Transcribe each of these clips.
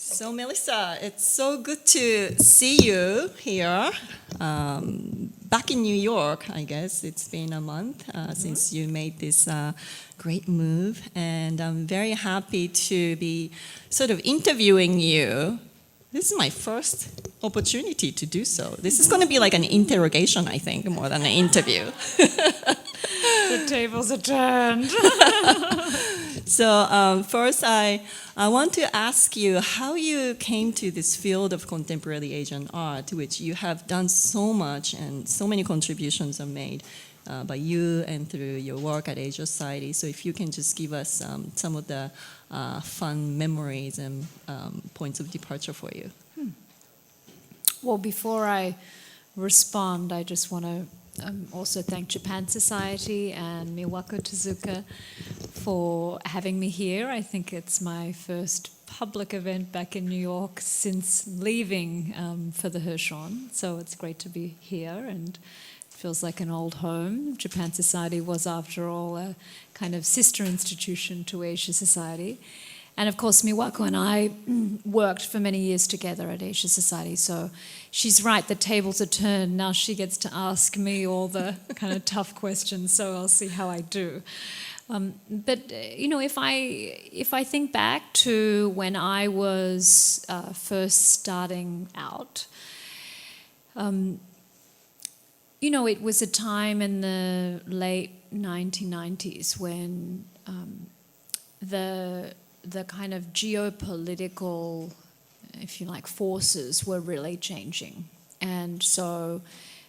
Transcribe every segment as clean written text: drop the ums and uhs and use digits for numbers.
So Melissa, it's so good to see you here. Back in New York, I guess it's been a month since you made this great move, and I'm very happy to be sort of interviewing you. This is my first opportunity to do so. This is going to be like an interrogation, I think, more than an interview. The tables are turned. So first, I want to ask you how you came to this field of contemporary Asian art, which you have done so much and so many contributions are made by you and through your work at Asia Society. So if you can just give us some of the fun memories and points of departure for you. Well, before I respond, I just want to also thank Japan Society and Miwako Tezuka for having me here. I think it's my first public event back in New York since leaving for the Hirshhorn, so it's great to be here and it feels like an old home. Japan Society was, after all, a kind of sister institution to Asia Society. And of course, Miwako and I worked for many years together at Asia Society, so she's right, the tables are turned. Now she gets to ask me all the kind of tough questions, so I'll see how I do. But you know, if I think back to when I was first starting out, you know, it was a time in the late 1990s when the kind of geopolitical, if you like, forces were really changing. And so,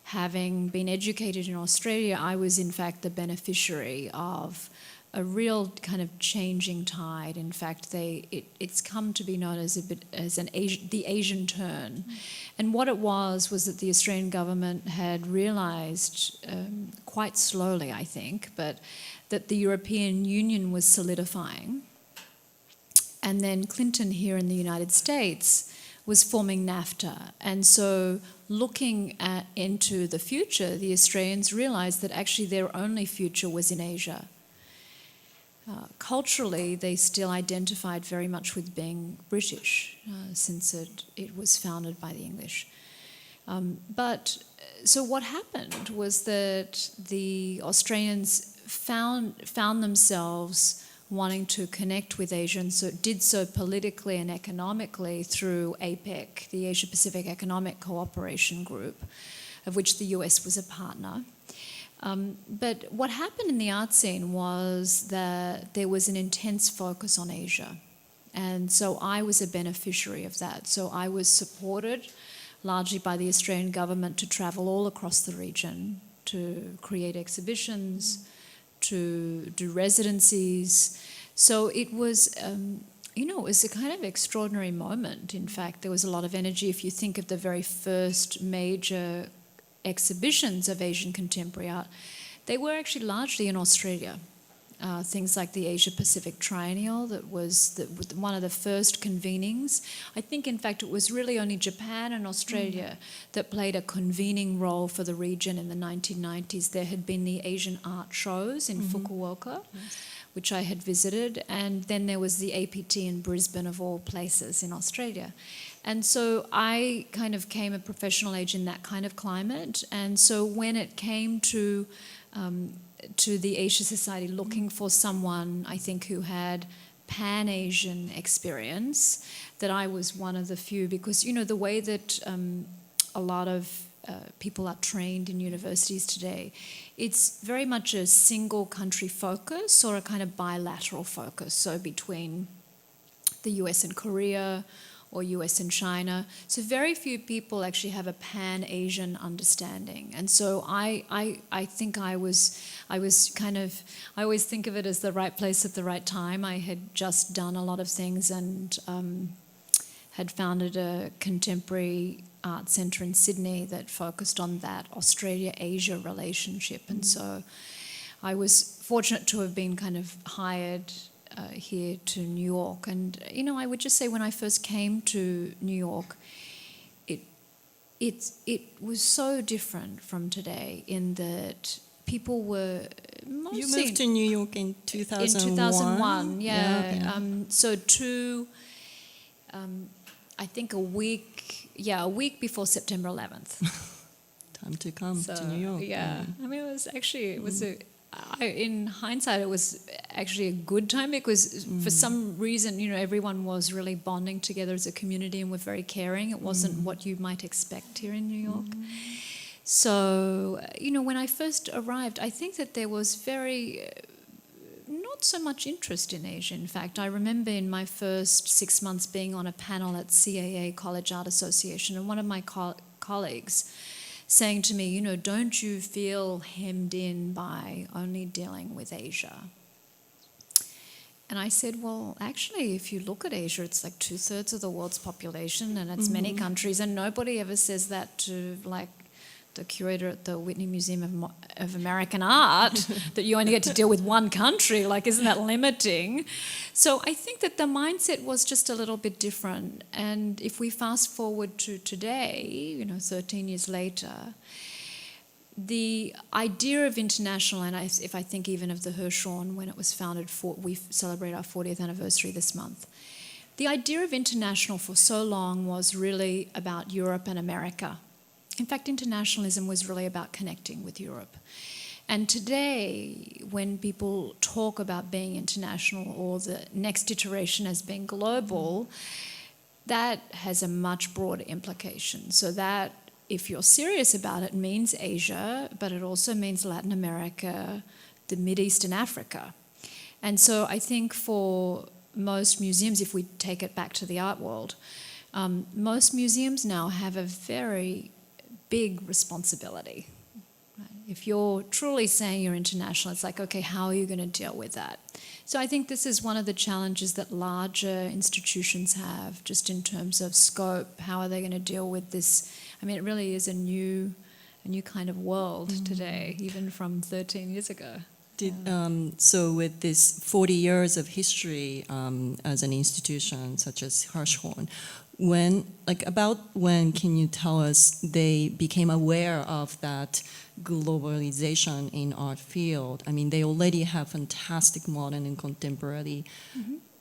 having been educated in Australia, I was in fact the beneficiary of a real kind of changing tide. In fact, it's come to be known as the Asian turn. And what it was that the Australian government had realised, quite slowly I think, but that the European Union was solidifying. And then Clinton here in the United States was forming NAFTA. And so looking into the future, the Australians realised that actually their only future was in Asia. Culturally, they still identified very much with being British, since it was founded by the English. But so what happened was that the Australians found themselves wanting to connect with Asia, and so did so politically and economically through APEC, the Asia Pacific Economic Cooperation Group, of which the US was a partner. But what happened in the art scene was that there was an intense focus on Asia. And so I was a beneficiary of that. So I was supported largely by the Australian government to travel all across the region, to create exhibitions, to do residencies. So it was, you know, it was a kind of extraordinary moment. In fact, there was a lot of energy. If you think of the very first major exhibitions of Asian contemporary art, they were actually largely in Australia. Things like the Asia Pacific Triennial, that was one of the first convenings. I think, in fact, it was really only Japan and Australia that played a convening role for the region in the 1990s. There had been the Asian art shows in Fukuoka, which I had visited, and then there was the APT in Brisbane, of all places, in Australia. And so I kind of came of professional age in that kind of climate, and so when it came to the Asia Society looking for someone, I think, who had Pan-Asian experience, that I was one of the few, because, you know, the way that a lot of people are trained in universities today, it's very much a single country focus or a kind of bilateral focus, so between the US and Korea, or US and China. So very few people actually have a Pan-Asian understanding. And so I think I was kind of, I always think of it as the right place at the right time. I had just done a lot of things and had founded a contemporary art centre in Sydney that focused on that Australia-Asia relationship. And so I was fortunate to have been kind of hired here to New York. And, you know, I would just say when I first came to New York, it was so different from today in that people were mostly... You moved to New York in 2001? In 2001, yeah. Yeah. So I think a week before September 11th. Time to come to New York. Yeah, I mean, it was in hindsight, it was actually a good time because for some reason, everyone was really bonding together as a community and were very caring. It wasn't what you might expect here in New York. So, when I first arrived, I think that there was not so much interest in Asia. In fact, I remember in my first 6 months being on a panel at CAA, College Art Association, and one of my colleagues saying to me, don't you feel hemmed in by only dealing with Asia? And I said, well, actually, if you look at Asia, it's like 2/3 of the world's population and it's many countries, and nobody ever says that to, like, the curator at the Whitney Museum of American Art, that you only get to deal with one country. Like, isn't that limiting? So I think that the mindset was just a little bit different. And if we fast forward to today, 13 years later, the idea of international, and if I think even of the Hirshhorn when it was founded, we celebrate our 40th anniversary this month. The idea of international for so long was really about Europe and America. In fact, internationalism was really about connecting with Europe. And today, when people talk about being international or the next iteration as being global, that has a much broader implication. So that, if you're serious about it, means Asia, but it also means Latin America, the Mideast and Africa. And so I think for most museums, if we take it back to the art world, most museums now have a very big responsibility. If you're truly saying you're international, it's like, okay, how are you going to deal with that? So I think this is one of the challenges that larger institutions have, just in terms of scope. How are they going to deal with this? I mean, it really is a new kind of world today, even from 13 years ago. So with this 40 years of history as an institution such as Hirshhorn, about when can you tell us they became aware of that globalization in art field? I mean, they already have fantastic modern and contemporary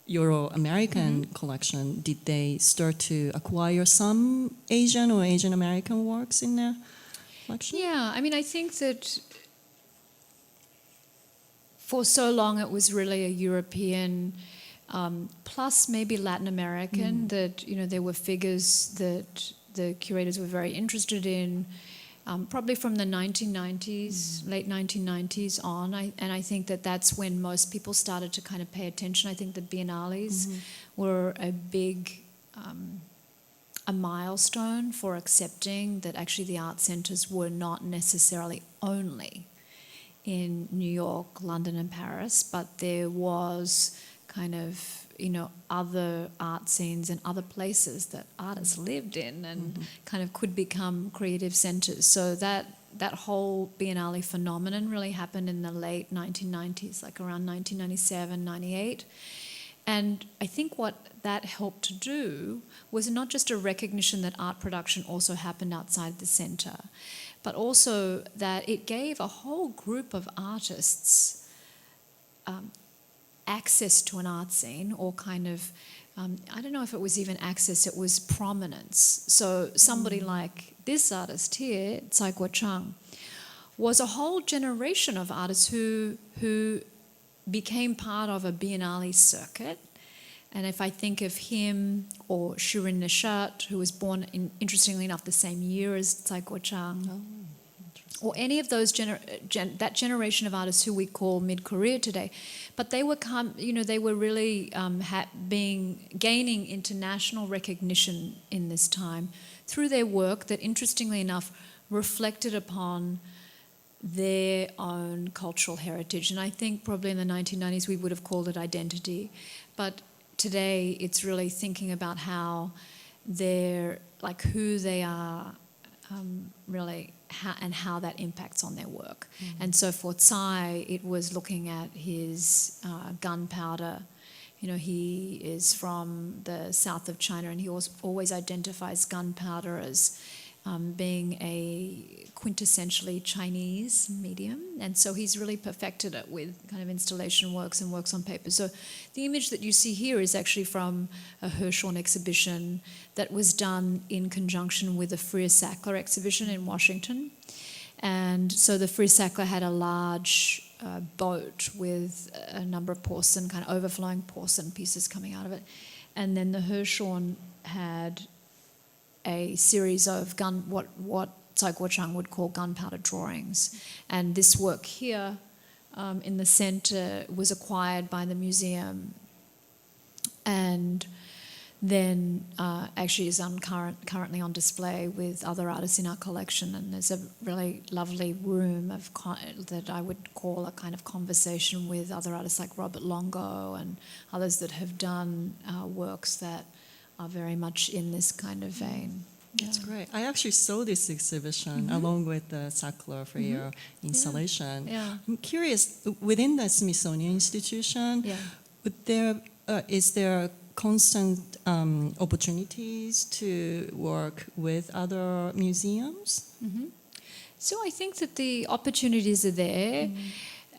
Euro-American collection. Did they start to acquire some Asian or Asian American works in their collection? Yeah, I mean, I think that for so long it was really a European plus maybe Latin American, that there were figures that the curators were very interested in, probably from the 1990s, late 1990s on. And I think that that's when most people started to kind of pay attention. I think the biennales were a big a milestone for accepting that actually the art centres were not necessarily only in New York, London and Paris, but there was kind of, other art scenes and other places that artists lived in and kind of could become creative centres. So that whole Biennale phenomenon really happened in the late 1990s, like around 1997, 98. And I think what that helped to do was not just a recognition that art production also happened outside the centre, but also that it gave a whole group of artists access to an art scene, or kind of, I don't know if it was even access, it was prominence. So somebody like this artist here, Taiko Chang, was a whole generation of artists who became part of a Biennale circuit. And if I think of him, or Shirin Neshat, who was born, interestingly enough, the same year as Taiko Chang, or any of those that generation of artists who we call mid-career today, but they were they were really gaining international recognition in this time through their work that, interestingly enough, reflected upon their own cultural heritage. And I think probably in the 1990s we would have called it identity, but today it's really thinking about how they're, like, who they are, really, how that impacts on their work. And so for Tsai, it was looking at his gunpowder. He is from the south of China, and he always identifies gunpowder as being a quintessentially Chinese medium. And so he's really perfected it with kind of installation works and works on paper. So the image that you see here is actually from a Hirshhorn exhibition that was done in conjunction with a Freer-Sackler exhibition in Washington. And so the Freer-Sackler had a large boat with a number of porcelain, kind of overflowing porcelain pieces coming out of it. And then the Hirshhorn had a series of what Tsai Guo-chang would call gunpowder drawings. And this work here in the center was acquired by the museum and then actually is currently on display with other artists in our collection. And there's a really lovely room that I would call a kind of conversation with other artists like Robert Longo and others that have done works that are very much in this kind of vein. That's great. I actually saw this exhibition along with the Sackler for your installation. Yeah. I'm curious, within the Smithsonian Institution, is there constant opportunities to work with other museums? So I think that the opportunities are there.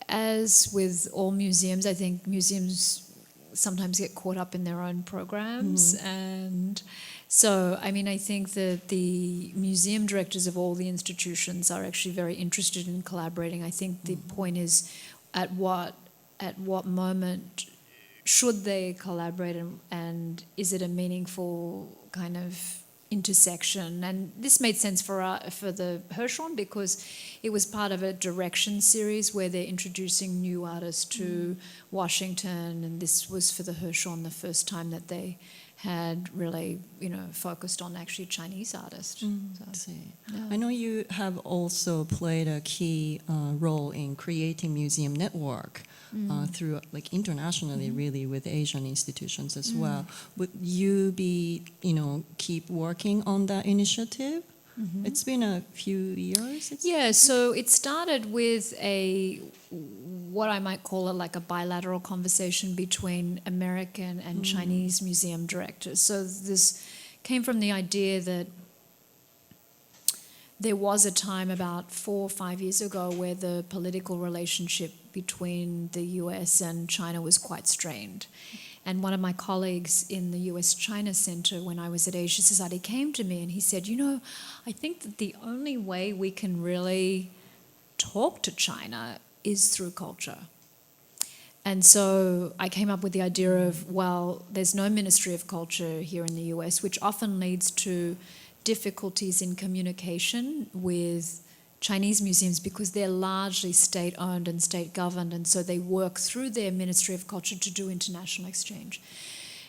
As with all museums, I think museums sometimes get caught up in their own programs. And so, I mean, I think that the museum directors of all the institutions are actually very interested in collaborating. I think the point is at what moment should they collaborate and is it a meaningful kind of intersection? And this made sense for the Hirshhorn because it was part of a direction series where they're introducing new artists to Washington, and this was for the Hirshhorn the first time that they had really, focused on actually Chinese artists. So, yeah. I know you have also played a key role in creating museum network through, like, internationally, really, with Asian institutions as well. Would you be, keep working on that initiative? It's been a few years. Yeah, so it started with what I might call a bilateral conversation between American and Chinese museum directors. So this came from the idea that there was a time about 4 or 5 years ago where the political relationship between the US and China was quite strained. And one of my colleagues in the US-China Center when I was at Asia Society came to me and he said, I think that the only way we can really talk to China is through culture. And so I came up with the idea of, well, there's no Ministry of Culture here in the US, which often leads to difficulties in communication with Chinese museums because they're largely state-owned and state-governed, and so they work through their Ministry of Culture to do international exchange.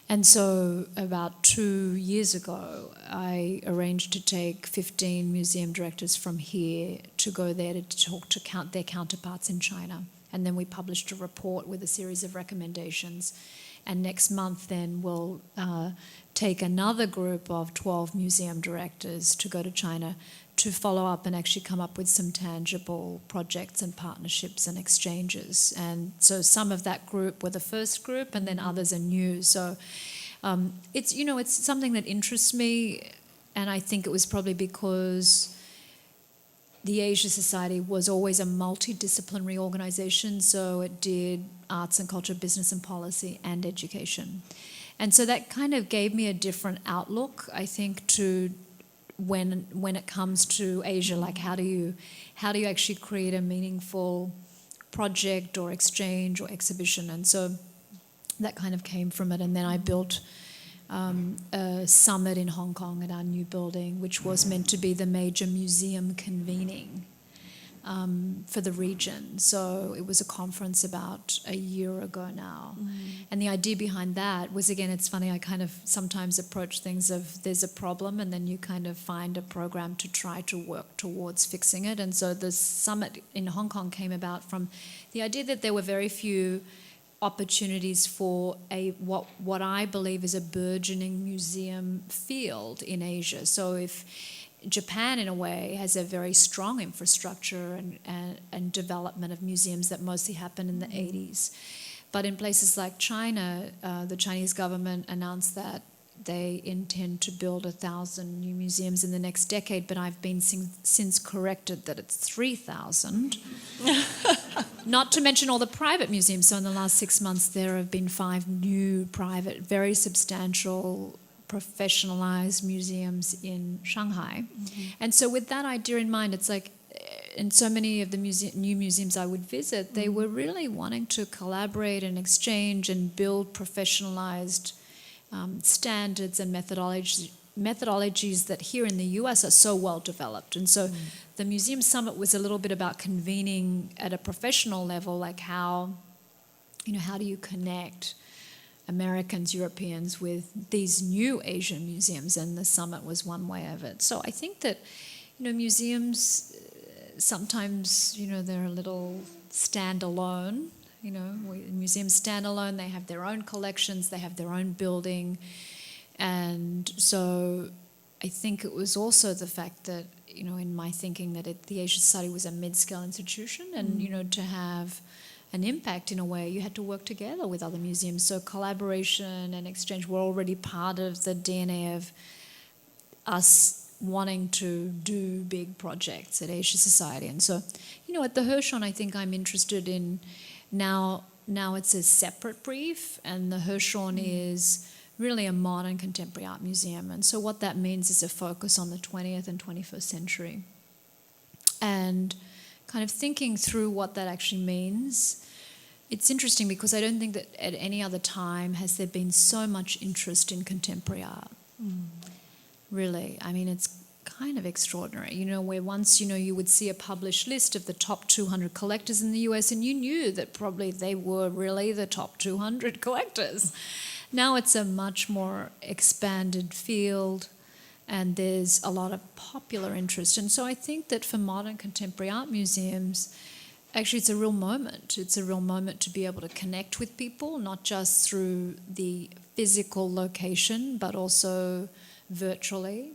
And so about 2 years ago, I arranged to take 15 museum directors from here to go there to talk to their counterparts in China. And then we published a report with a series of recommendations. And next month then we'll take another group of 12 museum directors to go to China to follow up and actually come up with some tangible projects and partnerships and exchanges. And so some of that group were the first group, and then others are new. So it's something that interests me, and I think it was probably because the Asia Society was always a multidisciplinary organisation, so it did arts and culture, business and policy, and education. And so that kind of gave me a different outlook, I think, to when it comes to Asia, like how do you actually create a meaningful project or exchange or exhibition? And so that kind of came from it. And then I built a summit in Hong Kong at our new building, which was meant to be the major museum convening for the region. So it was a conference about a year ago now. And the idea behind that was, again, it's funny, I kind of sometimes approach things of there's a problem and then you kind of find a program to try to work towards fixing it. And so the summit in Hong Kong came about from the idea that there were very few opportunities for what I believe is a burgeoning museum field in Asia. So if Japan, in a way, has a very strong infrastructure and development of museums that mostly happened in the 80s. But in places like China, the Chinese government announced that they intend to build 1,000 new museums in the next decade, but I've been since corrected that it's 3,000. Not to mention all the private museums. So in the last 6 months, there have been 5 new private, very substantial, professionalized museums in Shanghai. And so with that idea in mind, it's like, in so many of the new museums I would visit, they were really wanting to collaborate and exchange and build professionalized standards and methodologies that here in the US are so well developed. And so the Museum Summit was a little bit about convening at a professional level, like how do you connect Americans, Europeans with these new Asian museums, and the summit was one way of it. So I think that, museums sometimes, they're a little standalone. Museums stand alone, they have their own collections, they have their own building. And so I think it was also the fact that, in my thinking that the Asian Society was a mid-scale institution and, to have an impact in a way, you had to work together with other museums. So collaboration and exchange were already part of the DNA of us wanting to do big projects at Asia Society. And so, at the Hirshhorn, I think I'm interested in now it's a separate brief, and the Hirshhorn is really a modern contemporary art museum. And so what that means is a focus on the 20th and 21st century. And kind of thinking through what that actually means, it's interesting because I don't think that at any other time has there been so much interest in contemporary art. Really. I mean, it's kind of extraordinary, where once, you would see a published list of the top 200 collectors in the US and you knew that probably they were really the top 200 collectors. Now it's a much more expanded field and there's a lot of popular interest. And so I think that for modern contemporary art museums, actually it's a real moment. It's a real moment to be able to connect with people, not just through the physical location, but also virtually.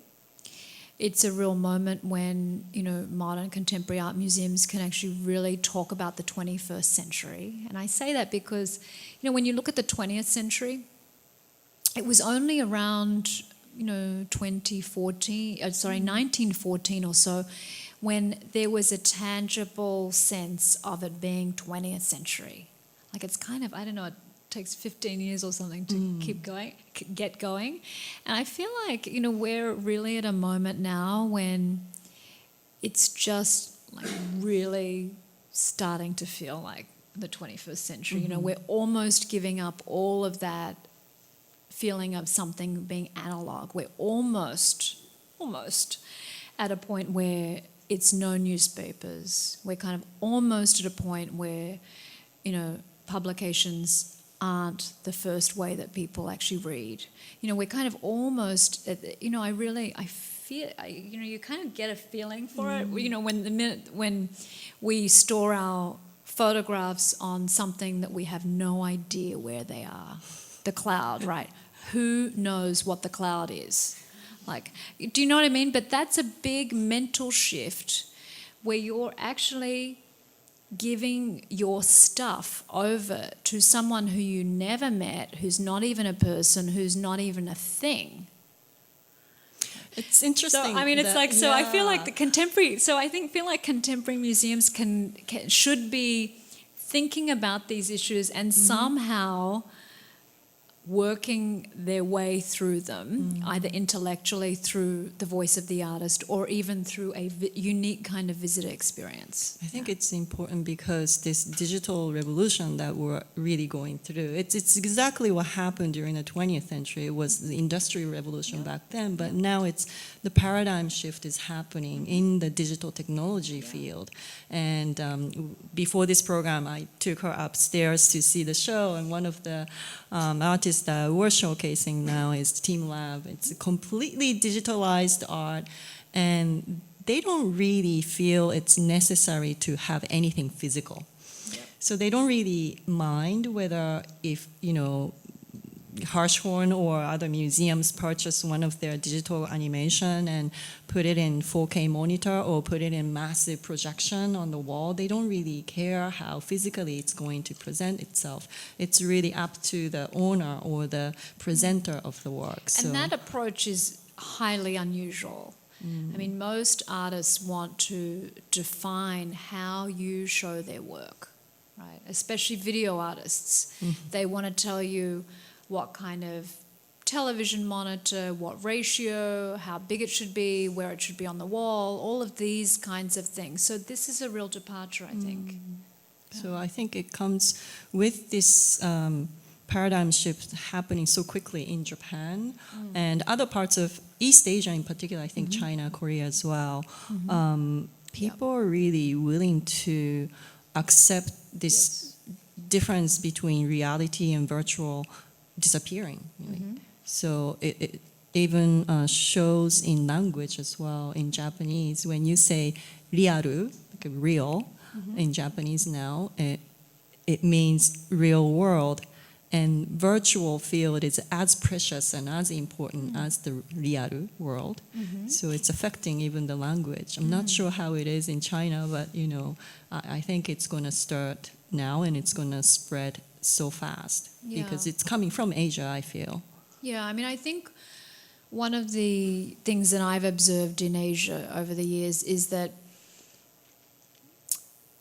It's a real moment when, modern contemporary art museums can actually really talk about the 21st century. And I say that because, when you look at the 20th century, it was only around, 1914 or so, when there was a tangible sense of it being 20th century. Like it's kind of, I don't know, it takes 15 years or something to get going. And I feel like, we're really at a moment now when it's just like really starting to feel like the 21st century. We're almost giving up all of that feeling of something being analog. We're almost at a point where it's no newspapers. We're kind of almost at a point where, publications aren't the first way that people actually read. We're kind of almost, I feel, you kind of get a feeling for it. When we store our photographs on something that we have no idea where they are. The cloud, right? Who knows what the cloud is? Like, do you know what I mean? But that's a big mental shift where you're actually giving your stuff over to someone who you never met, who's not even a person, who's not even a thing. It's interesting. So, I mean, it's like, so I feel like feel like contemporary museums should be thinking about these issues and somehow working their way through them, either intellectually through the voice of the artist or even through a unique kind of visitor experience. I think it's important because this digital revolution that we're really going through, it's exactly what happened during the 20th century. It was the industrial revolution back then, but now it's the paradigm shift is happening in the digital technology field. And before this program, I took her upstairs to see the show, and one of the artists that we're showcasing now is Team Lab. It's a completely digitalized art, and they don't really feel it's necessary to have anything physical. Yep. So they don't really mind whether if, Hirshhorn or other museums purchase one of their digital animation and put it in 4K monitor or put it in massive projection on the wall. They don't really care how physically it's going to present itself. It's really up to the owner or the presenter of the work. And that approach is highly unusual. I mean, most artists want to define how you show their work, right? Especially video artists. They want to tell you what kind of television monitor, what ratio, how big it should be, where it should be on the wall, all of these kinds of things. So this is a real departure, I think. So I think it comes with this paradigm shift happening so quickly in Japan and other parts of East Asia in particular, I think China, Korea as well. People are really willing to accept this difference between reality and virtual disappearing. Really. So it even shows in language as well. In Japanese, when you say riaru, like real, in Japanese now, it means real world. And virtual field is as precious and as important as the real world. So it's affecting even the language. I'm not sure how it is in China, but I think it's going to start now and it's going to spread so fast because it's coming from Asia, I feel. Yeah, I mean, I think one of the things that I've observed in Asia over the years is that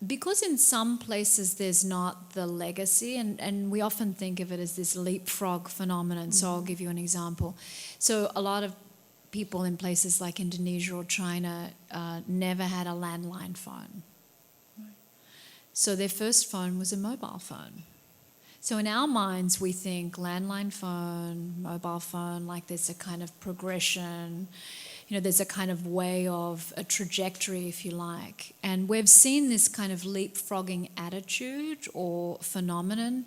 because in some places there's not the legacy, and we often think of it as this leapfrog phenomenon. So I'll give you an example. So a lot of people in places like Indonesia or China never had a landline phone. So their first phone was a mobile phone. So in our minds, we think landline phone, mobile phone, like there's a kind of progression, there's a kind of way of a trajectory, if you like. And we've seen this kind of leapfrogging attitude or phenomenon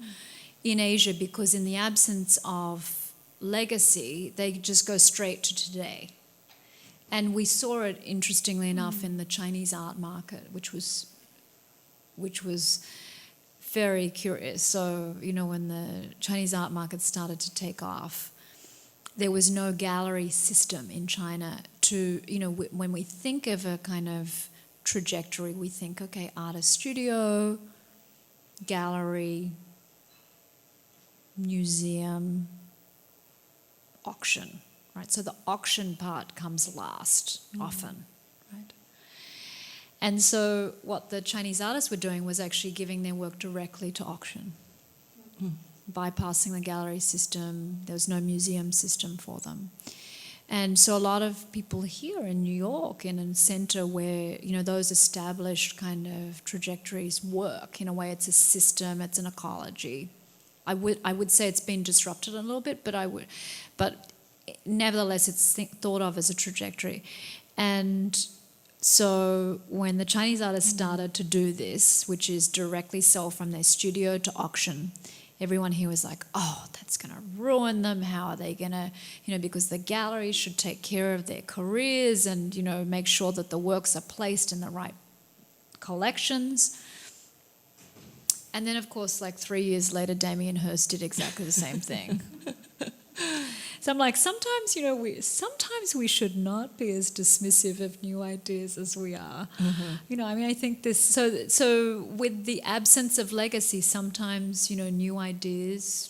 in Asia because in the absence of legacy, they just go straight to today. And we saw it, interestingly enough, in the Chinese art market, which was very curious. So, when the Chinese art market started to take off, there was no gallery system in China to, when we think of a kind of trajectory, we think, okay, artist studio, gallery, museum, auction, right? So the auction part comes last often, right? And so what the Chinese artists were doing was actually giving their work directly to auction, bypassing the gallery system. There was no museum system for them. And so a lot of people here in New York, in a center where, those established kind of trajectories work, in a way it's a system, it's an ecology. I would say it's been disrupted a little bit, but nevertheless it's thought of as a trajectory. And so when the Chinese artists started to do this, which is directly sell from their studio to auction, everyone here was like, oh, that's going to ruin them. How are they going to, because the galleries should take care of their careers and, make sure that the works are placed in the right collections. And then, of course, like 3 years later, Damien Hirst did exactly the same thing. So I'm like, sometimes we should not be as dismissive of new ideas as we are. I think this. So with the absence of legacy, sometimes new ideas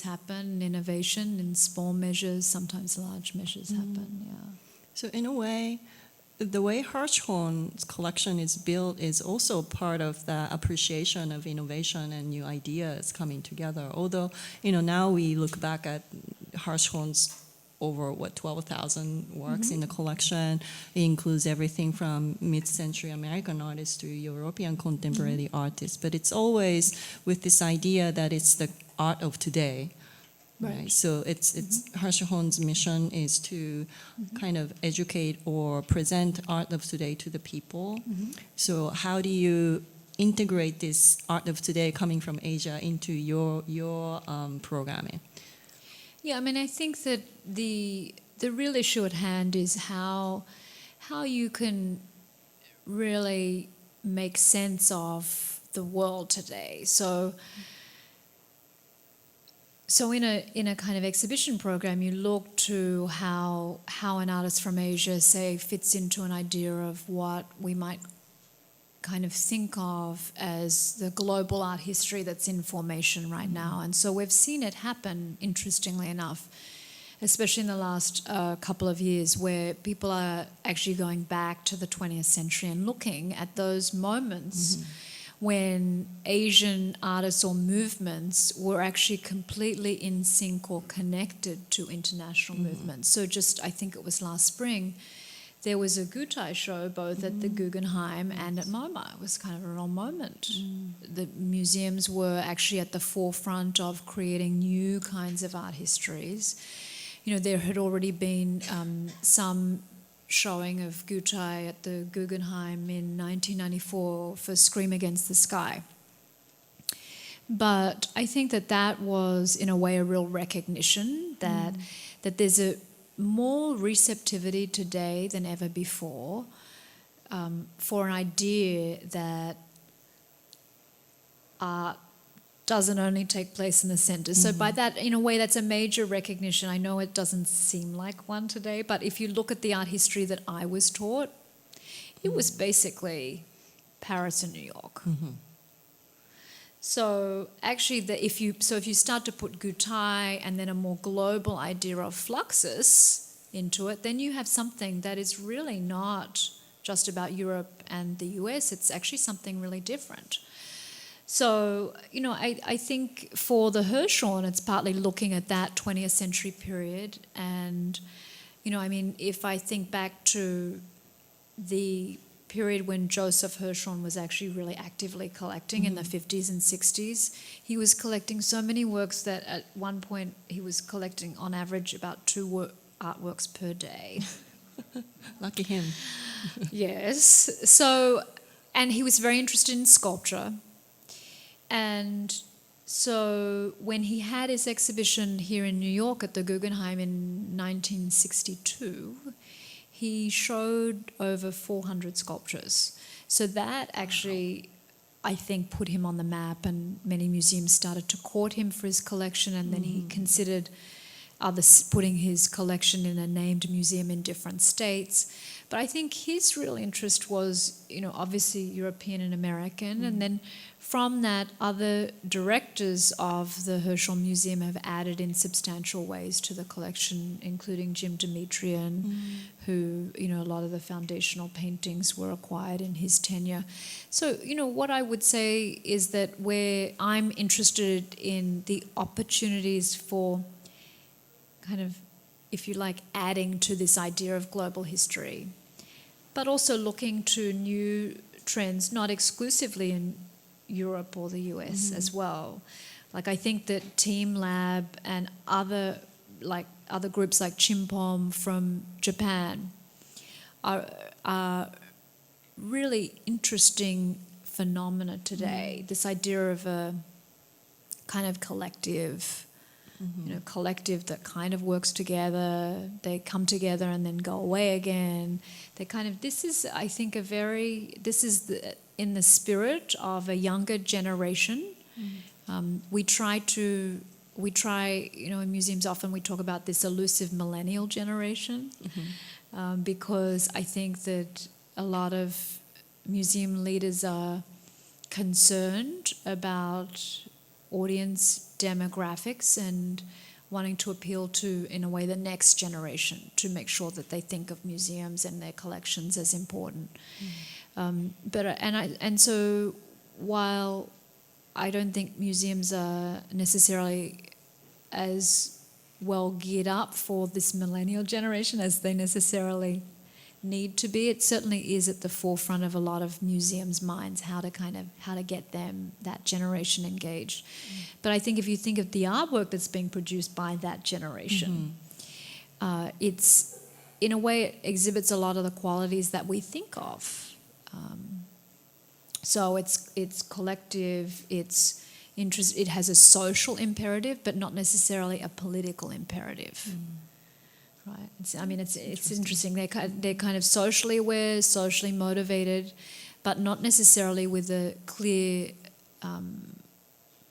happen, innovation in small measures, sometimes large measures happen. Yeah. So in a way, the way Hirshhorn's collection is built is also part of the appreciation of innovation and new ideas coming together. Although, now we look back at Hirshhorn's over 12,000 works in the collection. It includes everything from mid-century American artists to European contemporary artists. But it's always with this idea that it's the art of today. Right. So it's Hirshhorn's mission is to kind of educate or present art of today to the people. So how do you integrate this art of today coming from Asia into your programming? Yeah, I think that the real issue at hand is how you can really make sense of the world today. So so in a kind of exhibition program, you look to how an artist from Asia, say, fits into an idea of what we might kind of think of as the global art history that's in formation right now. And so we've seen it happen, interestingly enough, especially in the last couple of years, where people are actually going back to the 20th century and looking at those moments when Asian artists or movements were actually completely in sync or connected to international movements. So just, I think it was last spring, there was a Gutai show both at the Guggenheim and at MoMA. It was kind of a real moment. The museums were actually at the forefront of creating new kinds of art histories. You know, there had already been some showing of Gutai at the Guggenheim in 1994 for Scream Against the Sky. But I think that was, in a way, a real recognition that there's a more receptivity today than ever before for an idea that art doesn't only take place in the centre. So by that, in a way, that's a major recognition. I know it doesn't seem like one today, but if you look at the art history that I was taught, it was basically Paris and New York. So actually, if you start to put Gutai and then a more global idea of Fluxus into it, then you have something that is really not just about Europe and the US. It's actually something really different. So, you know, I think for the Hirshhorn, it's partly looking at that 20th century period. And, you know, I mean, if I think back to the period when Joseph Hirshhorn was actually really actively collecting in the 50s and 60s, he was collecting so many works that at one point he was collecting on average about 2 artworks per day. Lucky him. Yes. So, and he was very interested in sculpture. And so when he had his exhibition here in New York at the Guggenheim in 1962, he showed over 400 sculptures. So that actually, I think, put him on the map, and many museums started to court him for his collection, and then he considered putting his collection in a named museum in different states. But I think his real interest was, you know, obviously European and American, and then from that, other directors of the Hirshhorn Museum have added in substantial ways to the collection, including Jim Demetrian, who, you know, a lot of the foundational paintings were acquired in his tenure. So, you know, what I would say is that where I'm interested in the opportunities for kind of, if you like, adding to this idea of global history, but also looking to new trends, not exclusively in Europe or the US as well. Like, I think that Team Lab and other groups like Chimpom from Japan are really interesting phenomena today. This idea of a kind of collective, you know, collective that kind of works together. They come together and then go away again. They kind of, this is, I think, in the spirit of a younger generation. We try, you know, in museums often we talk about this elusive millennial generation, because I think that a lot of museum leaders are concerned about audience demographics and wanting to appeal to, in a way, the next generation, to make sure that they think of museums and their collections as important. So while I don't think museums are necessarily as well geared up for this millennial generation as they necessarily need to be, it certainly is at the forefront of a lot of museums' minds how to get them, that generation, engaged. But I think if you think of the artwork that's being produced by that generation, it's, in a way, it exhibits a lot of the qualities that we think of. So it's collective, it's interest. It has a social imperative, but not necessarily a political imperative. Right. It's interesting. They're kind of socially aware, socially motivated, but not necessarily with a clear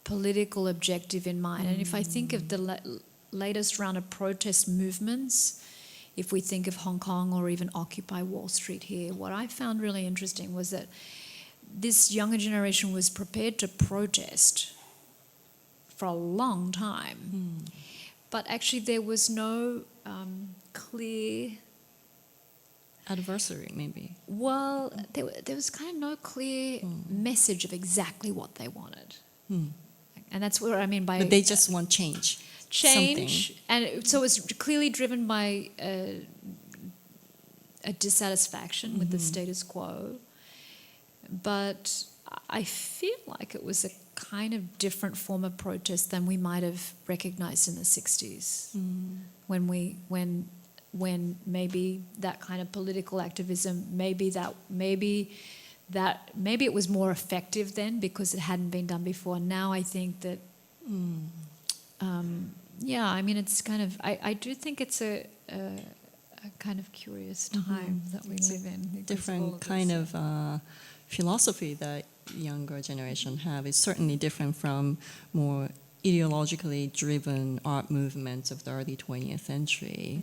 political objective in mind. And if I think of the latest round of protest movements, if we think of Hong Kong or even Occupy Wall Street here, what I found really interesting was that this younger generation was prepared to protest for a long time. But actually there was no clear... Adversary, maybe. Well, there was kind of no clear message of exactly what they wanted. And that's what I mean by... But they just want change. Change. And so it was clearly driven by a dissatisfaction with the status quo. But I feel like it was a kind of different form of protest than we might have recognized in the 60s. When maybe that kind of political activism, maybe it was more effective then because it hadn't been done before. Now I think that, I mean, it's kind of, I do think it's a kind of curious time that we live in. Different kind of philosophy that younger generation have is certainly different from more ideologically driven art movements of the early 20th century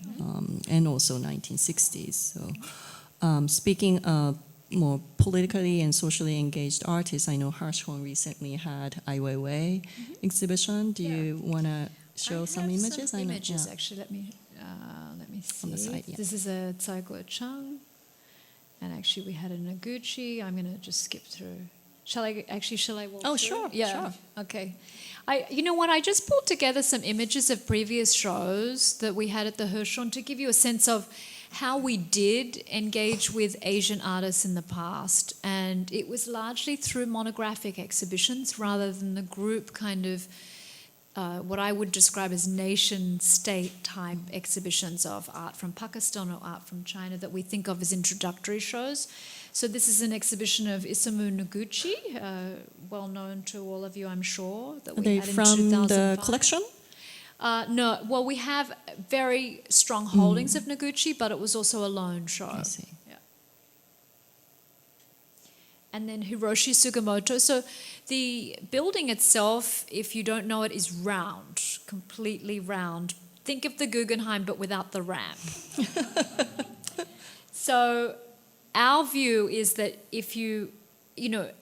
and also 1960s. So speaking of more politically and socially engaged artists, I know Hirshhorn recently had Ai Weiwei exhibition. Do you want to show some images? Some images, actually. Let me see. On the side, yeah. This is a Tsaigo Chang, and actually we had a Noguchi. I'm going to just skip through. Shall I walk through? Sure. Yeah. Sure. Okay. You know what? I just pulled together some images of previous shows that we had at the Hirshhorn to give you a sense of how we did engage with Asian artists in the past. And it was largely through monographic exhibitions rather than the group kind of what I would describe as nation-state type exhibitions of art from Pakistan or art from China that we think of as introductory shows. So this is an exhibition of Isamu Noguchi, well known to all of you, I'm sure, that we had in 2005. From the collection? No, well, we have very strong holdings of Noguchi, but it was also a loan show. I see. Yeah. And then Hiroshi Sugimoto. So the building itself, if you don't know it, is round, completely round. Think of the Guggenheim, but without the ramp. So our view is that if you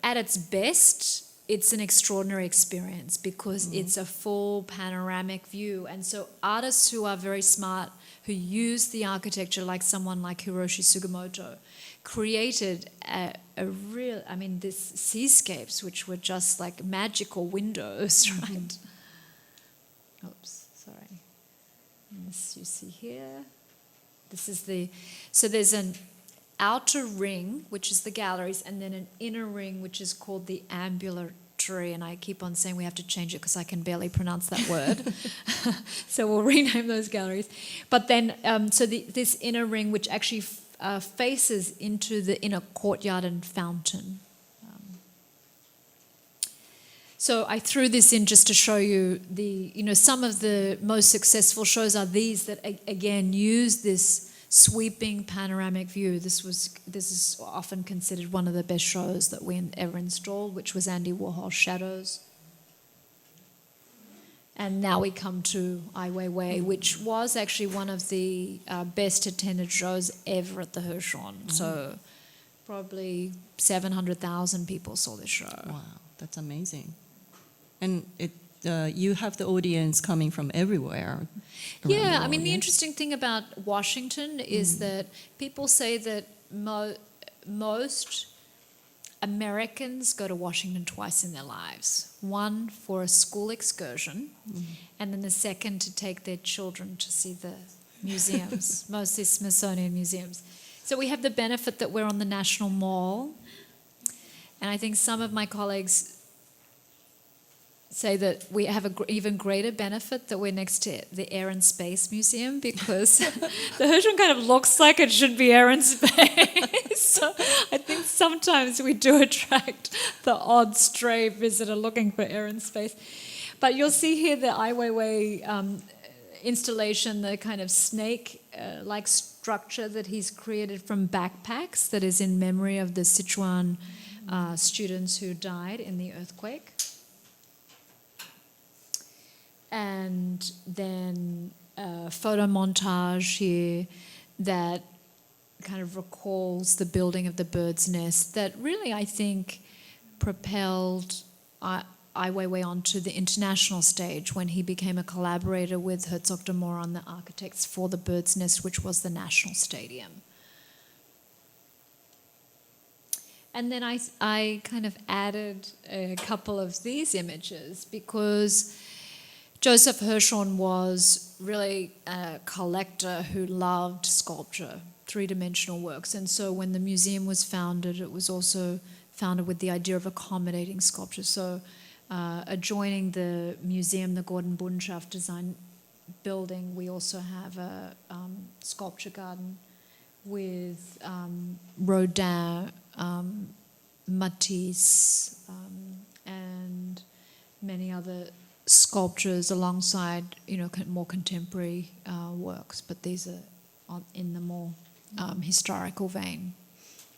at its best, it's an extraordinary experience because it's a full panoramic view. And so artists who are very smart, who use the architecture like someone like Hiroshi Sugimoto, created this seascapes which were just like magical windows, right? Oops, sorry. This you see here. This is so there's an outer ring, which is the galleries, and then an inner ring, which is called the ambulatory. And I keep on saying we have to change it because I can barely pronounce that word. So we'll rename those galleries. But then, this inner ring, which actually faces into the inner courtyard and fountain. So I threw this in just to show you some of the most successful shows are these that again use this sweeping panoramic view. This is often considered one of the best shows that we ever installed, which was Andy Warhol's Shadows. And now we come to Ai Weiwei, which was actually one of the best attended shows ever at the Hirshhorn. So probably 700,000 people saw this show. Wow, that's amazing. And you have the audience coming from everywhere. Yeah, I mean, the interesting thing about Washington is that people say that most Americans go to Washington twice in their lives. One for a school excursion, and then the second to take their children to see the museums, mostly Smithsonian museums. So we have the benefit that we're on the National Mall, and I think some of my colleagues say that we have an even greater benefit that we're next to the Air and Space Museum because the Hirshhorn kind of looks like it should be air and space. So I think sometimes we do attract the odd stray visitor looking for air and space. But you'll see here the Ai Weiwei installation, the kind of snake-like structure that he's created from backpacks that is in memory of the Sichuan students who died in the earthquake. and then a photo montage here that kind of recalls the building of the bird's nest that really, I think, propelled Ai Weiwei onto the international stage when he became a collaborator with Herzog de Moor on the architects for the bird's nest, which was the national stadium. And then I kind of added a couple of these images because Joseph Hirshhorn was really a collector who loved sculpture, three-dimensional works. And so when the museum was founded, it was also founded with the idea of accommodating sculpture. So adjoining the museum, the Gordon Bunschaft design building, we also have a sculpture garden with Rodin, Matisse, and many other sculptures alongside, more contemporary works. But these are in the more historical vein.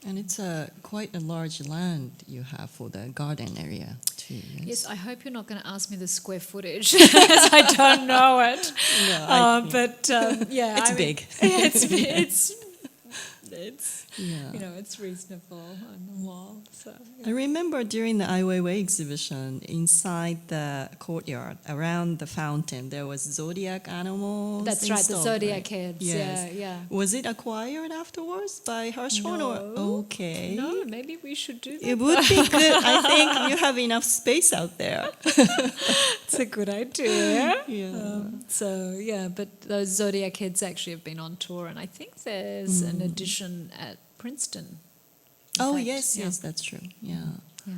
And it's quite a large land you have for the garden area too. Yes, I hope you're not going to ask me the square footage, as I don't know it. No, It's big. It's Yeah. it's reasonable on the wall. So I remember during the Ai Weiwei exhibition, inside the courtyard, around the fountain, there was zodiac animals. That's right, the installed, zodiac right? heads. Yes. Yeah. Was it acquired afterwards by Hirshhorn? No. Okay. No, maybe we should do that. It would be good. I think you have enough space out there. It's a good idea. Yeah. But those zodiac heads actually have been on tour, and I think there's an edition at Princeton. In fact, yes, that's true. Yeah. Yeah.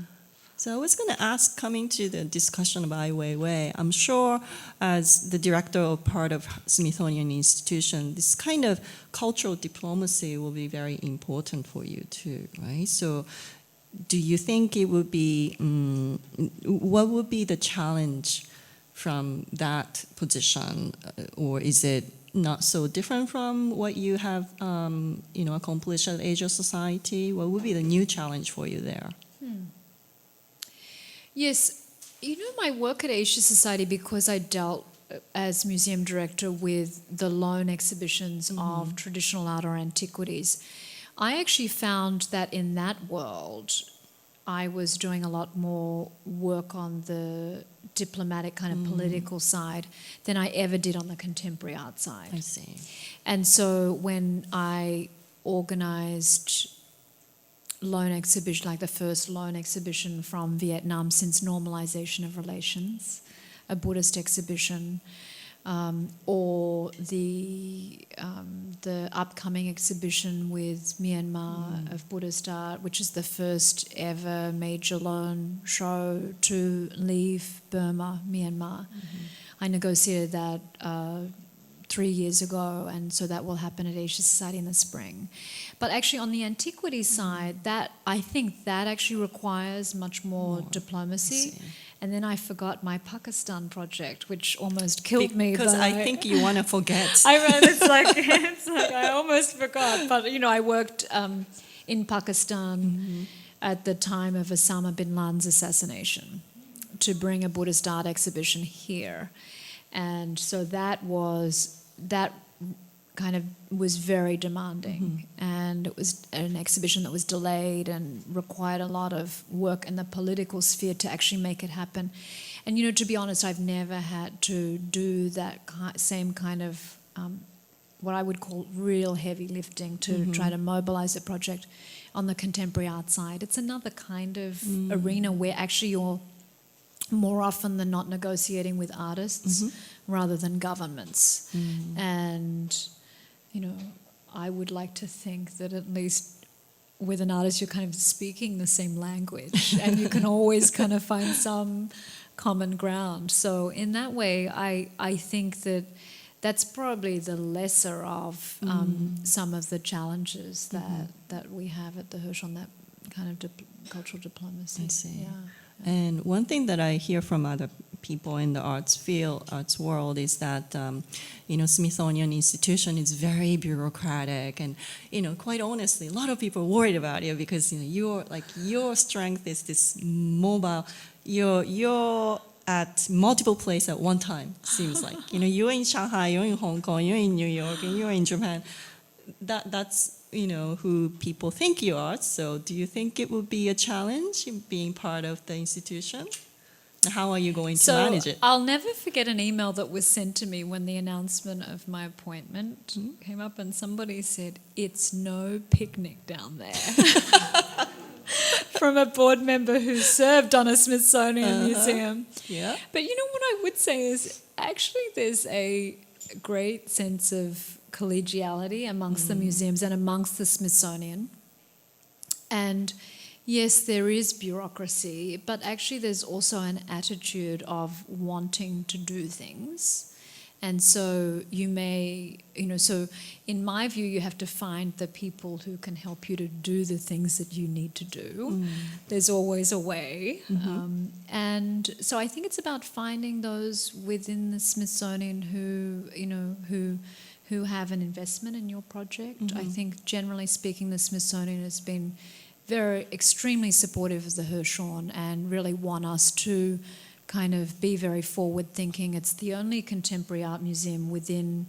So I was going to ask, coming to the discussion of Ai Weiwei, I'm sure as the director of part of Smithsonian Institution, this kind of cultural diplomacy will be very important for you too, right? So do you think it would be, what would be the challenge from that position? Or is it not so different from what you have, accomplished at Asia Society? What would be the new challenge for you there? Yes, my work at Asia Society, because I dealt as museum director with the loan exhibitions of traditional art or antiquities, I actually found that in that world, I was doing a lot more work on the diplomatic kind of political side than I ever did on the contemporary art side. I see. And so when I organised loan exhibition, like the first loan exhibition from Vietnam since normalization of relations, a Buddhist exhibition, or the upcoming exhibition with Myanmar of Buddhist art, which is the first ever major loan show to leave Burma, Myanmar. I negotiated that 3 years ago, and so that will happen at Asia Society in the spring. But actually on the antiquity side, I think that actually requires much more diplomacy. And then I forgot my Pakistan project, which almost killed me. Because I think you want to forget. I mean, it's like I almost forgot. But I worked in Pakistan at the time of Osama bin Laden's assassination to bring a Buddhist art exhibition here, and so that kind of was very demanding, and it was an exhibition that was delayed and required a lot of work in the political sphere to actually make it happen. And to be honest, I've never had to do that same kind of what I would call real heavy lifting to try to mobilize a project on the contemporary art side. It's another kind of arena where actually you're more often than not negotiating with artists rather than governments. And I would like to think that at least with an artist you're kind of speaking the same language and you can always kind of find some common ground. So in that way, I think that's probably the lesser of some of the challenges that we have at the Hirshhorn, that kind of cultural diplomacy. I see. Yeah. And one thing that I hear from other people in the arts world is that, Smithsonian Institution is very bureaucratic, and, quite honestly, a lot of people are worried about it because, your strength is this mobile, your at multiple places at one time, seems like. You're in Shanghai, you're in Hong Kong, you're in New York, and you're in Japan. That's who people think you are. So do you think it would be a challenge in being part of the institution? How are you going to manage it? I'll never forget an email that was sent to me when the announcement of my appointment came up, and somebody said, "It's no picnic down there." From a board member who served on a Smithsonian museum. Yeah. But what I would say is actually there's a great sense of collegiality amongst the museums and amongst the Smithsonian. And yes, there is bureaucracy, but actually there's also an attitude of wanting to do things. And so you may, so in my view, you have to find the people who can help you to do the things that you need to do. There's always a way. And so I think it's about finding those within the Smithsonian who have an investment in your project. I think generally speaking, the Smithsonian has been extremely supportive of the Hirshhorn and really want us to kind of be very forward-thinking. It's the only contemporary art museum within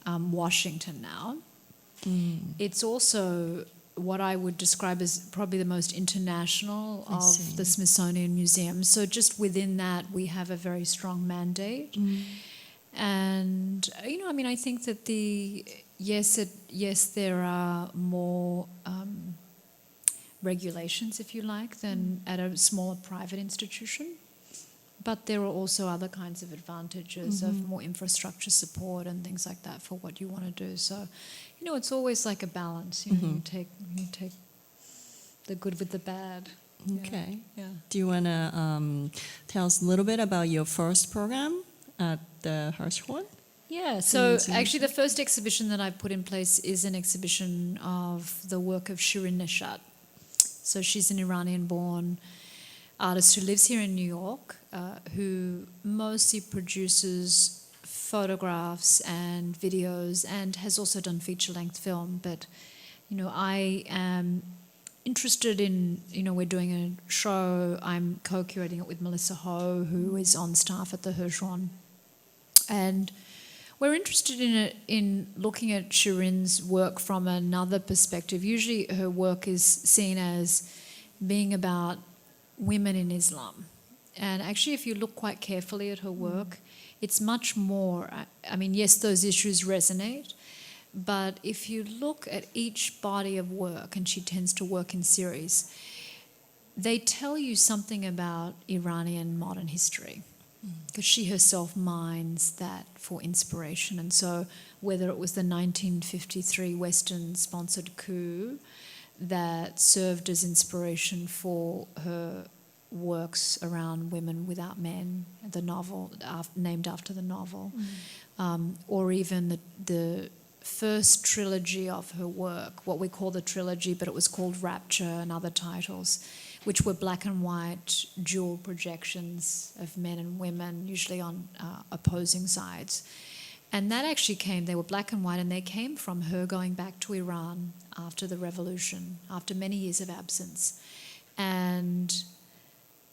Washington now. It's also what I would describe as probably the most international of the Smithsonian museums. So just within that, we have a very strong mandate. And, I think that yes, there are more regulations, if you like, than at a smaller private institution. But there are also other kinds of advantages of more infrastructure support and things like that for what you want to do. So, it's always like a balance. You take the good with the bad. Okay. Yeah. Do you want to tell us a little bit about your first program at the Hirshhorn? Yeah, so actually the first exhibition that I put in place is an exhibition of the work of Shirin Neshat. So she's an Iranian-born artist who lives here in New York, who mostly produces photographs and videos and has also done feature-length film. But, I am interested in, we're doing a show, I'm co-curating it with Melissa Chiu, who is on staff at the Hirshhorn. And we're interested in looking at Shirin's work from another perspective. Usually her work is seen as being about women in Islam. And actually, if you look quite carefully at her work, it's much more, yes, those issues resonate, but if you look at each body of work, and she tends to work in series, they tell you something about Iranian modern history, because she herself mines that for inspiration. And so whether it was the 1953 Western-sponsored coup that served as inspiration for her works around Women Without Men, the novel named after the novel, or even the first trilogy of her work, what we call the trilogy, but it was called Rapture and other titles, which were black and white dual projections of men and women, usually on opposing sides. And that actually they were black and white, and they came from her going back to Iran after the revolution, after many years of absence, and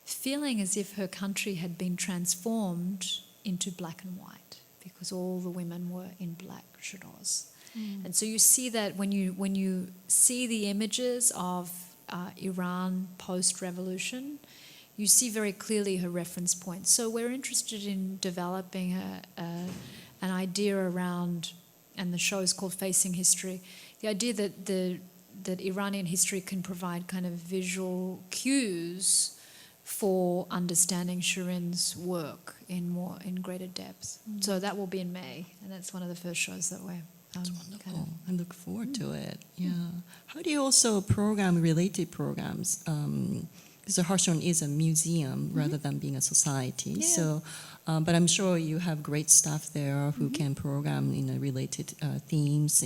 feeling as if her country had been transformed into black and white, because all the women were in black chadors. And so you see that when you see the images of Iran post-revolution, you see very clearly her reference points. So we're interested in developing an idea around, and the show is called Facing History, the idea that Iranian history can provide kind of visual cues for understanding Shirin's work in greater depth. So that will be in May, and that's one of the first shows that we're That's wonderful. I look forward to it. Yeah. How do you also program related programs? Because the Hirshhorn is a museum rather than being a society. Yeah. So, but I'm sure you have great staff there who can program related themes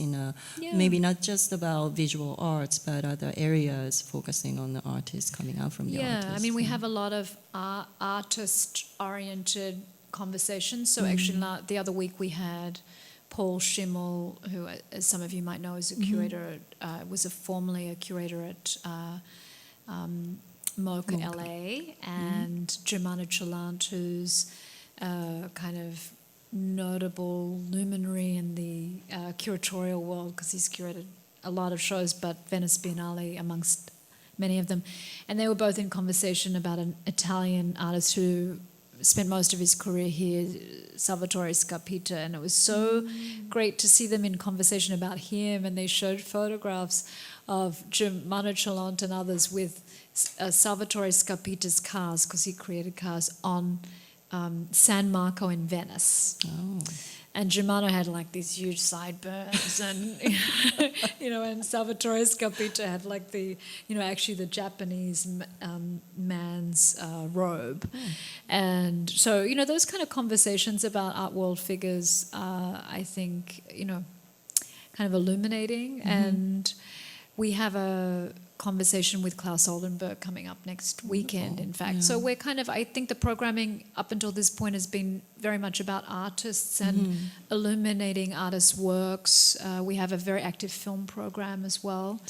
maybe not just about visual arts, but other areas focusing on the artists coming out from the artists. We have a lot of artist-oriented conversations. So actually, the other week we had Paul Schimmel, who, as some of you might know, is a curator, was formerly a curator at Mocha LA, and Germano Chalant, who's kind of notable luminary in the curatorial world because he's curated a lot of shows, but Venice Biennale amongst many of them. And they were both in conversation about an Italian artist who spent most of his career here, Salvatore Scapita, and it was so great to see them in conversation about him, and they showed photographs of Germano Chalant and others with Salvatore Scapita's cars, because he created cars, on San Marco in Venice. Oh. And Germano had like these huge sideburns, and and Salvatore Scapita had like actually the Japanese man's robe, and so those kind of conversations about art world figures, I think kind of illuminating, and we have a conversation with Klaus Oldenburg coming up next weekend, in fact. Yeah. So we're I think the programming up until this point has been very much about artists and illuminating artists' works. We have a very active film program as well.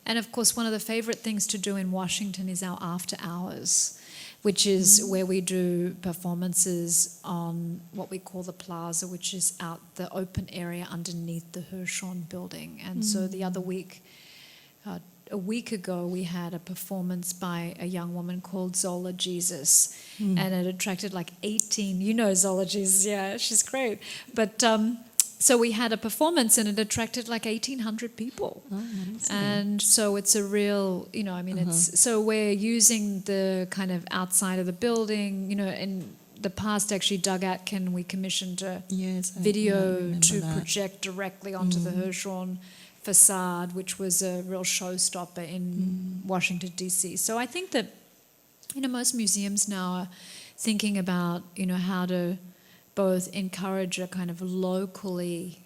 And of course, one of the favorite things to do in Washington is our after hours, which is where we do performances on what we call the plaza, which is out the open area underneath the Hirshhorn building. And so the other week, a week ago, we had a performance by a young woman called Zola Jesus, and it attracted like 18, Zola Jesus, yeah, she's great. But so we had a performance and it attracted like 1,800 people. Oh, nice. And so it's a real, it's, so we're using the kind of outside of the building, in the past actually Doug Atkin, we commissioned a video to project directly onto the Hirshhorn facade, which was a real showstopper in Washington, D.C. So I think that, most museums now are thinking about, how to both encourage a kind of locally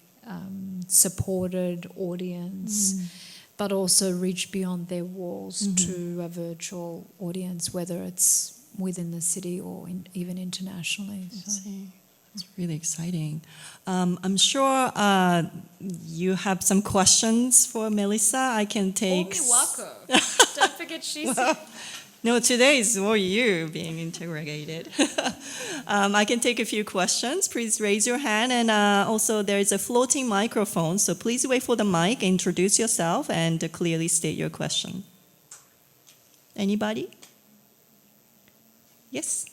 supported audience, but also reach beyond their walls to a virtual audience, whether it's within the city or even internationally. So. It's really exciting. I'm sure you have some questions for Melissa. I can take... Oh, Miwako. Don't forget she's... No, today is all you being interrogated. I can take a few questions. Please raise your hand. And also there is a floating microphone, so please wait for the mic, introduce yourself, and clearly state your question. Anybody? Yes?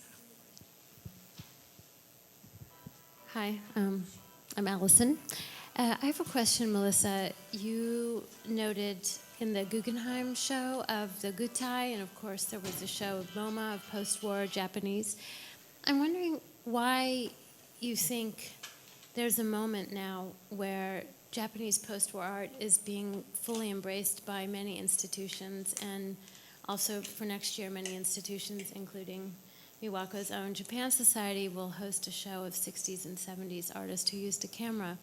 Hi, I'm Allison. I have a question, Melissa. You noted in the Guggenheim show of the Gutai, and of course there was a show of MoMA, of post-war Japanese. I'm wondering why you think there's a moment now where Japanese post-war art is being fully embraced by many institutions, and also for next year many institutions, including Miwako's own Japan Society, will host a show of 60s and 70s artists who used a camera.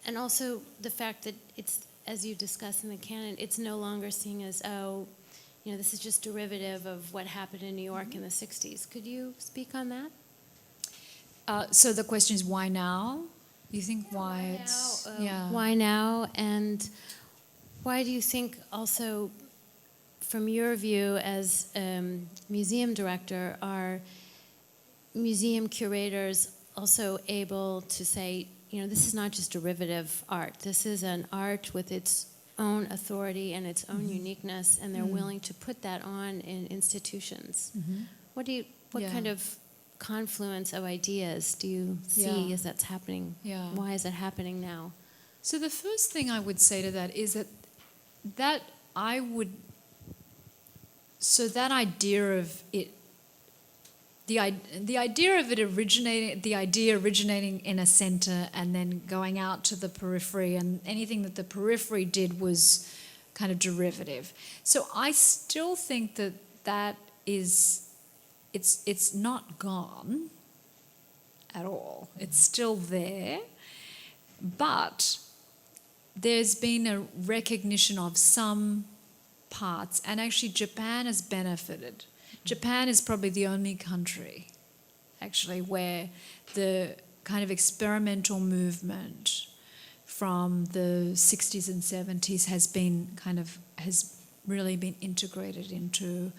And also the fact that it's, as you discuss in the canon, it's no longer seen as, this is just derivative of what happened in New York in the 60s. Could you speak on that? So the question is, why now? You think why it's... Why now? And why do you think also, from your view as museum director, are museum curators also able to say, this is not just derivative art. This is an art with its own authority and its own uniqueness, and they're willing to put that on in institutions. What kind of confluence of ideas do you see as that's happening? Why is it happening now? So the first thing I would say to that is that I would... So that idea of it, the idea of it originating in a center and then going out to the periphery, and anything that the periphery did was kind of derivative. So I still think that is, it's not gone at all. It's still there, but there's been a recognition of some parts, and actually Japan has benefited. Japan is probably the only country actually where the kind of experimental movement from the 60s and 70s has really been integrated into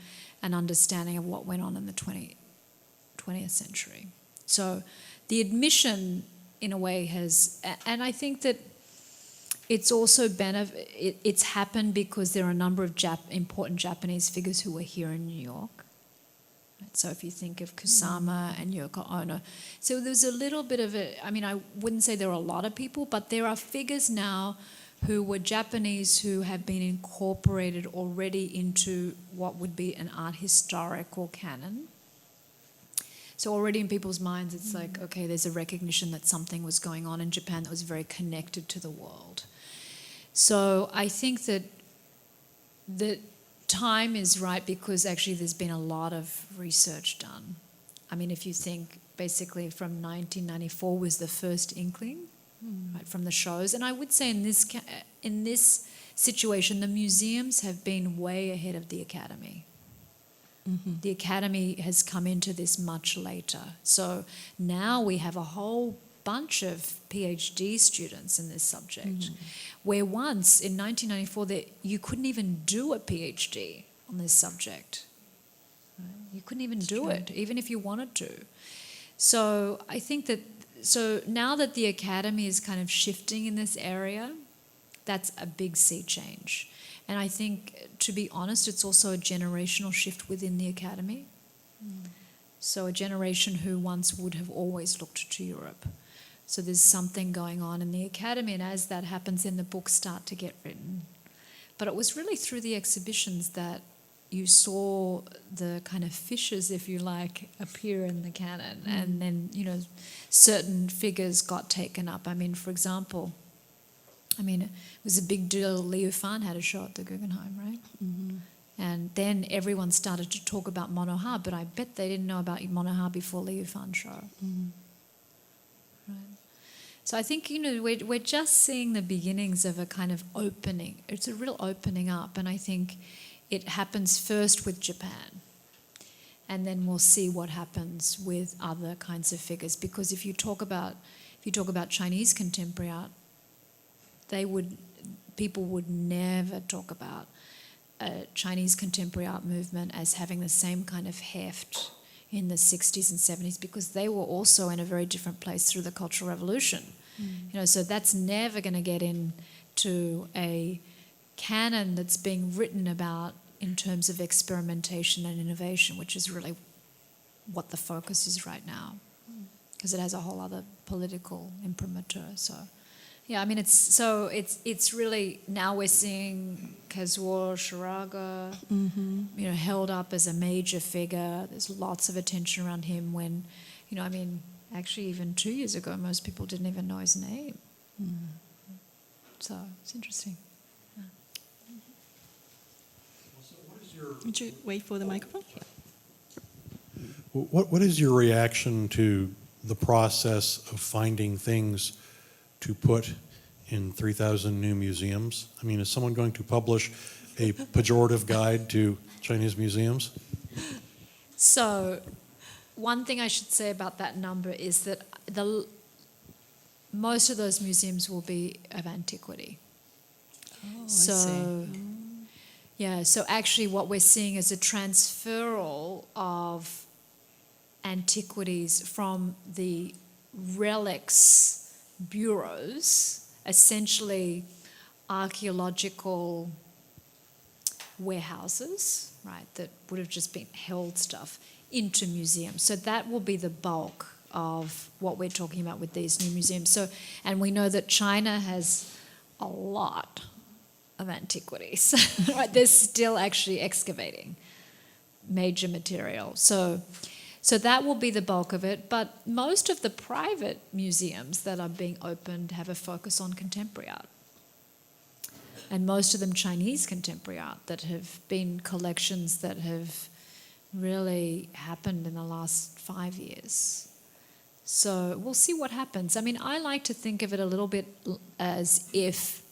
an understanding of what went on in the 20th century. So the admission, in a way, has, and I think that it's also it's happened because there are a number of important Japanese figures who were here in New York. Right? So if you think of Kusama and Yoko Ono, so there's a little bit of I mean, I wouldn't say there are a lot of people, but there are figures now who were Japanese who have been incorporated already into what would be an art historical canon. So already in people's minds, it's like, okay, there's a recognition that something was going on in Japan that was very connected to the world. So I think that the time is right because actually there's been a lot of research done. I mean, if you think basically from 1994 was the first inkling, right, from the shows. And I would say in this situation, the museums have been way ahead of the academy. Mm-hmm. The academy has come into this much later. So now we have a whole bunch of PhD students in this subject, where once in 1994 you couldn't even do a PhD on this subject. Right? You couldn't even do it, even if you wanted to. So I think that, so now that the academy is kind of shifting in this area, that's a big sea change. And I think, to be honest, it's also a generational shift within the academy. So a generation who once would have always looked to Europe. So there's something going on in the academy, and as that happens, then the books start to get written. But it was really through the exhibitions that you saw the kind of fissures, if you like, appear in the canon. And then, you know, certain figures got taken up. I mean, for example, it was a big deal. Liu Fan had a show at the Guggenheim, right? Mm-hmm. And then everyone started to talk about Monoha, but I bet they didn't know about Monoha before Liu Fan's show. Mm-hmm. Right. So I think, you know, we're just seeing the beginnings of a kind of opening. It's a real opening up, and I think it happens first with Japan, and then we'll see what happens with other kinds of figures. Because if you talk about Chinese contemporary art, people would never talk about a Chinese contemporary art movement as having the same kind of heft in the 60s and 70s, because they were also in a very different place through the Cultural Revolution. You know, so that's never going to get into a canon that's being written about in terms of experimentation and innovation, which is really what the focus is right now, because it has a whole other political imprimatur. So, yeah, I mean, it's really, now we're seeing Kazuo Shiraga, you know, held up as a major figure. There's lots of attention around him when, you know, I mean, actually even 2 years ago, most people didn't even know his name. So it's interesting. Yeah. Would you wait for the microphone? Yeah. What is your reaction to the process of finding things to put in 3,000 new museums? I mean, is someone going to publish a pejorative guide to Chinese museums? So, one thing I should say about that number is that most of those museums will be of antiquity. Oh, so, I see. Yeah, so actually what we're seeing is a transferal of antiquities from the relics bureaus, essentially archaeological warehouses, right, that would have just been held stuff, into museums. So that will be the bulk of what we're talking about with these new museums. So, and we know that China has a lot of antiquities, right? They're still actually excavating major material. So that will be the bulk of it. But most of the private museums that are being opened have a focus on contemporary art. And most of them Chinese contemporary art that have been collections that have really happened in the last 5 years. So we'll see what happens. I mean, I like to think of it a little bit as if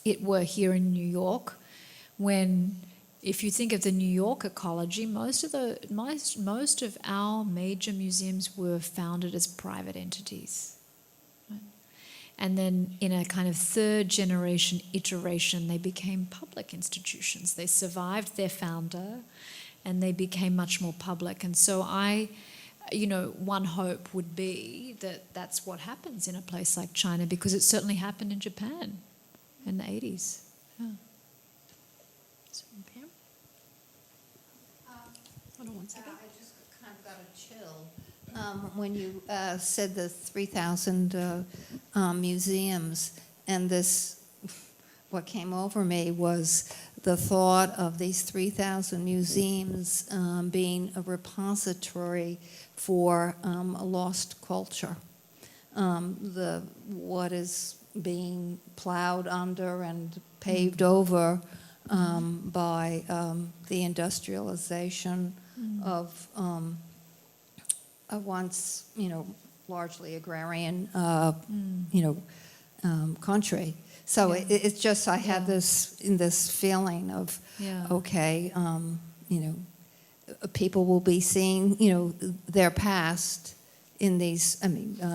it were here in New York, when, if you think of the New York ecology, most of our major museums were founded as private entities. Right? And then in a kind of third generation iteration, they became public institutions. They survived their founder and they became much more public. And so one hope would be that that's what happens in a place like China, because it certainly happened in Japan in the 80s. Yeah. So, Pam? Hold on one second. I just kind of got a chill when you said the 3,000 museums, and what came over me was the thought of these 3,000 museums being a repository for a lost culture. What is being plowed under and paved over by the industrialization of a once, largely agrarian, country. So it's just I had this feeling of okay, people will be seeing their past in these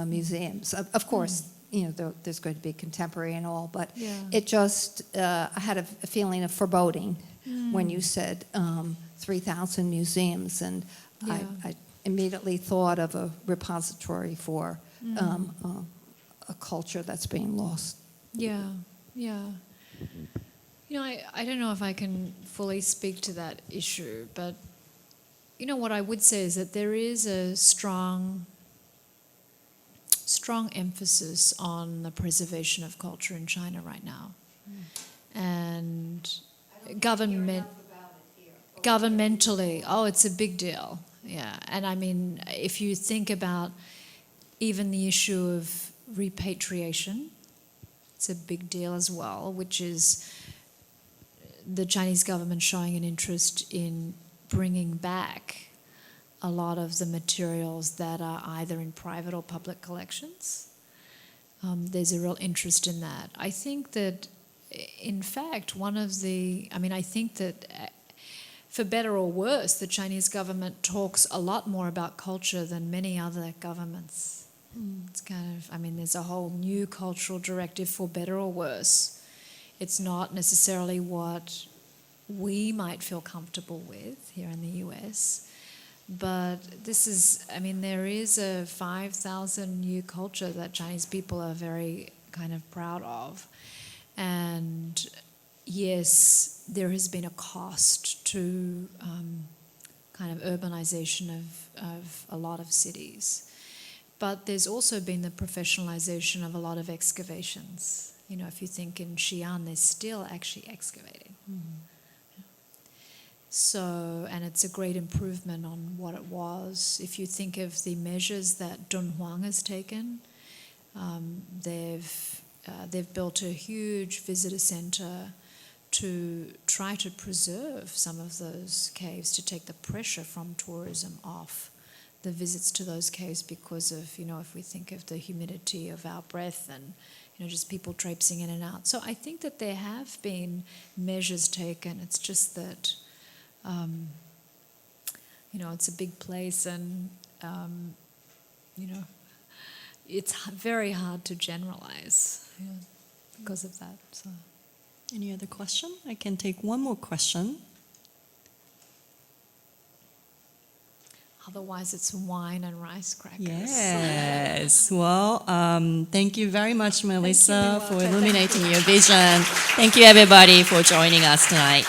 museums. Of course, there's going to be contemporary and all, but it just I had a feeling of foreboding when you said 3,000 museums, and I immediately thought of a repository for a culture that's being lost. Yeah. I don't know if I can fully speak to that issue, but what I would say is that there is a strong emphasis on the preservation of culture in China right now, and governmentally, it's a big deal. Yeah, and I mean, if you think about even the issue of repatriation, it's a big deal as well, which is the Chinese government showing an interest in bringing back a lot of the materials that are either in private or public collections. There's a real interest in that. I think that, in fact, I think that for better or worse, the Chinese government talks a lot more about culture than many other governments. It's kind of, there's a whole new cultural directive, for better or worse. It's not necessarily what we might feel comfortable with here in the US, but this is, there is a 5,000 new culture that Chinese people are very kind of proud of. And yes, there has been a cost to kind of urbanization of a lot of cities. But there's also been the professionalization of a lot of excavations. If you think in Xi'an, they're still actually excavating. So, and it's a great improvement on what it was. If you think of the measures that Dunhuang has taken, they've built a huge visitor center to try to preserve some of those caves, to take the pressure from tourism off the visits to those caves, because of, if we think of the humidity of our breath and, just people traipsing in and out. So I think that there have been measures taken. It's just that, it's a big place, and, it's very hard to generalize because of that. So. Any other question? I can take one more question. Otherwise, it's wine and rice crackers. Yes. Well, thank you very much, Melissa, for illuminating your vision. Thank you, everybody, for joining us tonight.